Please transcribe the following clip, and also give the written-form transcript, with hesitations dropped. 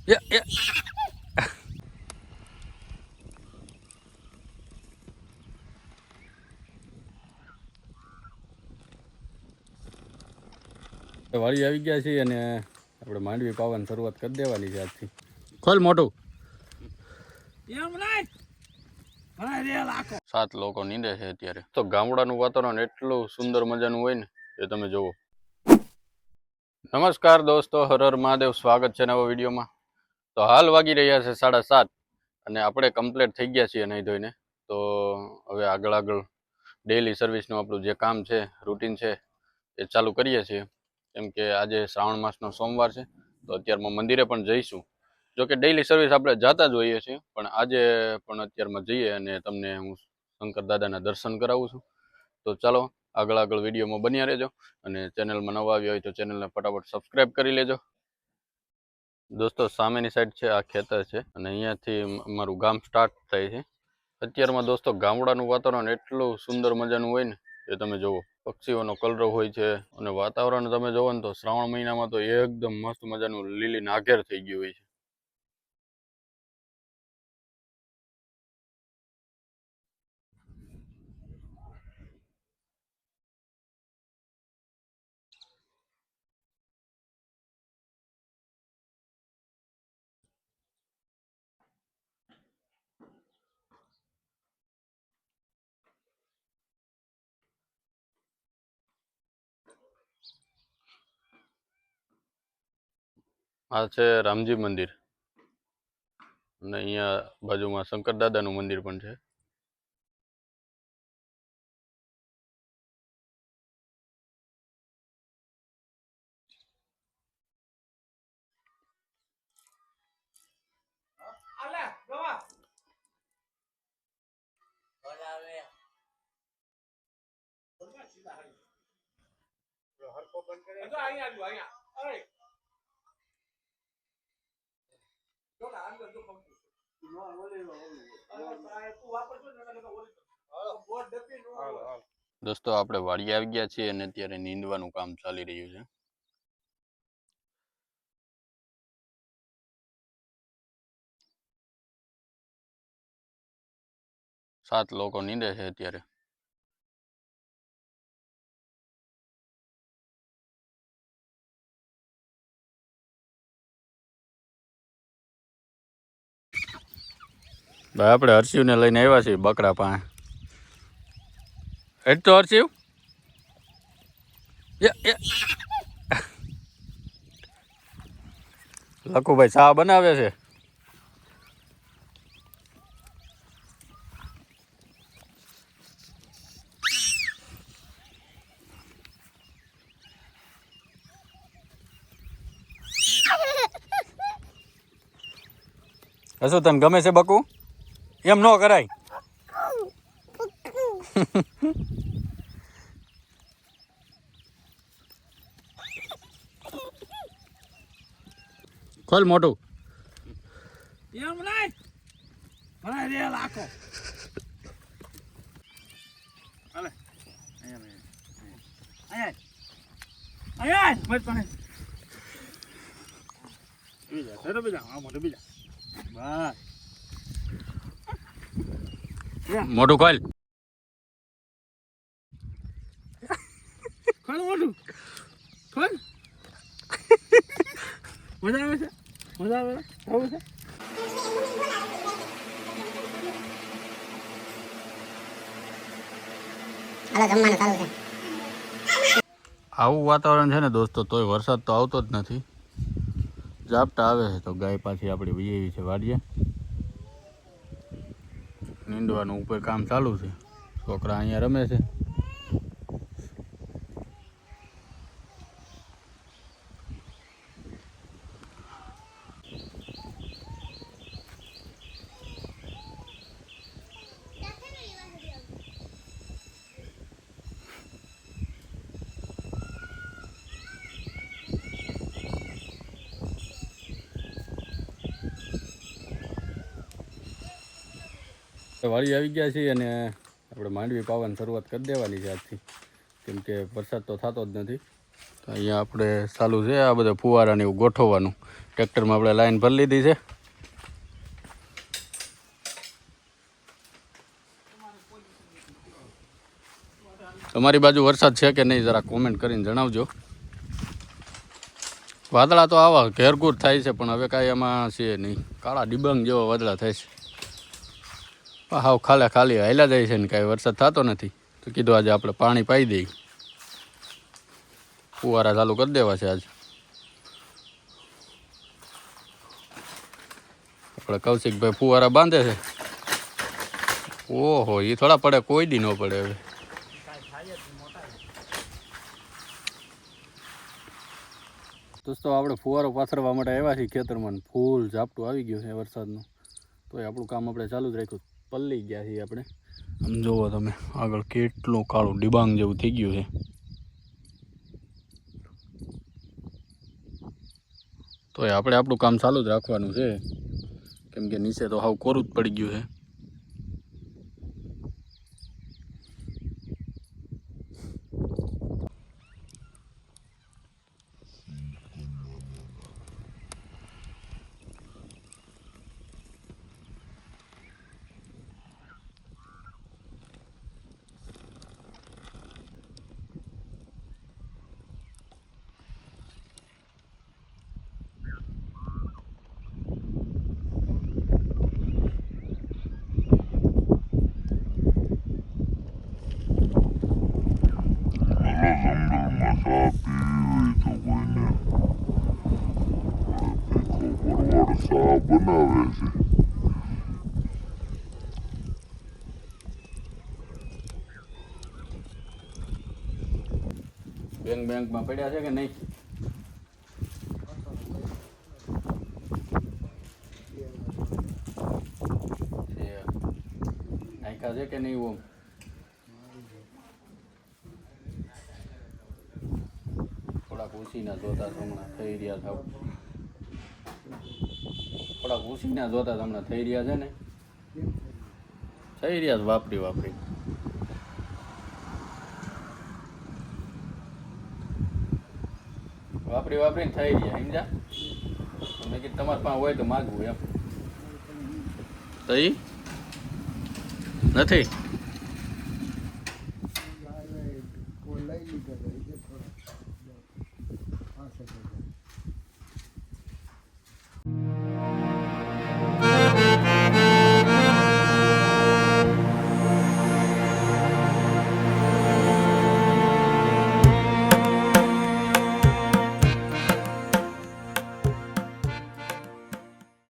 Yeah, yeah. વાળી આવી ગયા છે અને આપણે માંડવી પાવાની શરૂઆત કરી દેવાની છે આજથી. ખોલ મોટું. 7 લોકો નીંદે છે અત્યારે. તો ગામડાનું વાતાવરણ એટલું સુંદર મજાનું હોય ને એ તમે જુઓ. નમસ્કાર દોસ્તો, હર હર મહાદેવ. સ્વાગત છે નવા વિડીયોમાં. તો હાલ વાગી રહ્યા છે 7:30 અને આપણે કમ્પ્લીટ થઈ ગયા છીએ નહીં ધોઈને. તો હવે આગળ ડેઈલી સર્વિસનું આપણું જે કામ છે, રૂટીન છે એ ચાલુ કરીએ છીએ. કેમ કે આજે શ્રાવણ માસનો સોમવાર છે તો અત્યારમાં મંદિરે પણ જઈશું. જો કે ડેઈલી સર્વિસ આપણે જતા જ હોઈએ છીએ, પણ આજે પણ અત્યારમાં જઈએ અને તમને હું શંકર દાદાના દર્શન કરાવું છું. તો ચાલો આગળ વિડીયોમાં બન્યા રહેજો અને ચેનલમાં નવા આવ્યા હોય તો ચેનલને ફટાફટ સબસ્ક્રાઈબ કરી લેજો. દોસ્તો સામેની સાઈડ છે આ ખેતર છે અને અહીંયાથી અમારું ગામ સ્ટાર્ટ થાય છે. અત્યારમાં દોસ્તો ગામડાનું વાતાવરણ એટલું સુંદર મજાનું હોય ને એ તમે જુઓ. પક્ષીઓનો કલરવ હોય છે અને વાતાવરણ તમે જોવો ને તો શ્રાવણ મહિનામાં તો એકદમ મસ્ત મજાનું લીલી નાઘેર થઈ ગયું હોય છે. આ છે રામજી મંદિર અને અહીંયા બાજુમાં શંકર દાદાનું મંદિર પણ છે. દોસ્તો આપણે વાડી આવી ગયા છીએ અને અત્યારે નીંદવાનું કામ ચાલી રહ્યું છે. સાત લોકો નીંદે છે અત્યારે. ભાઈ આપણે હર્ષિવને લઈને આવ્યા છીએ બકરા પાસે. એટ તો હર્ષિવ લખુભાઈ ચા બનાવે છે. હશું તને ગમે છે બકુ? એમ ન કરાય. ખોલ મોટું. એમ નહીં ભણાય રે લાખો. હાલે આયા મત પાને બીજા સર બીજા આ મોટું બીજા બસ મોટું ખોલ. ખોલ મોટું ખોલ. મજા આવે છે? મજા આવે આવું છે? આવું વાતાવરણ છે ને દોસ્તો, તોય વરસાદ તો આવતો જ નથી. ઝાપટા આવે છે તો ગાય પાછી આપણી વહી છે વાડીએ. નીંદવાનું ઉપર કામ ચાલુ છે. છોકરા અહીંયા રમે છે. વાડી આવી ગયા છીએ અને આપણે માંડવી પાવાની શરૂઆત કરી દેવાની છે આજથી. કેમ કે વરસાદ તો થતો જ નથી. તો અહીંયા આપણે ચાલુ છે આ બધા ફુવારાને એવું ગોઠવવાનું. ટ્રેક્ટરમાં આપણે લાઈન ભરી લીધી છે. તમારી બાજુ વરસાદ છે કે નહીં જરા કોમેન્ટ કરીને જણાવજો. વાદળા તો આવા ઘેરઘૂર થાય છે પણ હવે કાંઈ એમાં છે નહીં. કાળા ડિબાંગ જેવા વાદળા થાય છે. હાવ ખાલી હાલ્યા જાય છે ને કાંઈ વરસાદ થતો નથી. તો કીધું આજે આપણે પાણી પાઈ દઈએ. ફુવારા ચાલુ કરી દેવા છે આજે. આપણે કૌશિકભાઈ ફુવારા બાંધે છે. ઓહો એ થોડા પડે, કોઈ દી ન પડે. હવે દોસ્તો આપણે ફુવારો પાથરવા માટે આવ્યા છીએ ખેતરમાં. ફૂલ ઝાપટું આવી ગયું છે વરસાદનું. તો આપણું કામ આપણે ચાલુ જ રાખ્યું. પલ્લી ગયા છીએ આપણે. આમ જુઓ તમે આગળ કેટલું કાળું ડિબાંગ જેવું થઈ ગયું છે. તો આપણે આપણું કામ ચાલુ જ રાખવાનું છે કેમ કે નીચે તો હાવ કોરું જ પડી ગયું છે. બનાવે છે. બેંકમાં પડ્યા છે કે નહીં? નાખ્યા છે કે નહીં? ઓમ થોડાક ઉસીના જોતા હમણાં થઈ રહ્યા થાવ. થોડાક ઉસીના જોતા હમણાં થઈ રહ્યા છે ને. થઈ રહ્યા વાપરી વાપરીને થઈ રહ્યા. સમજા? મેં કીધું તમારે પાસે હોય તો માગવું એમ. તો નથી.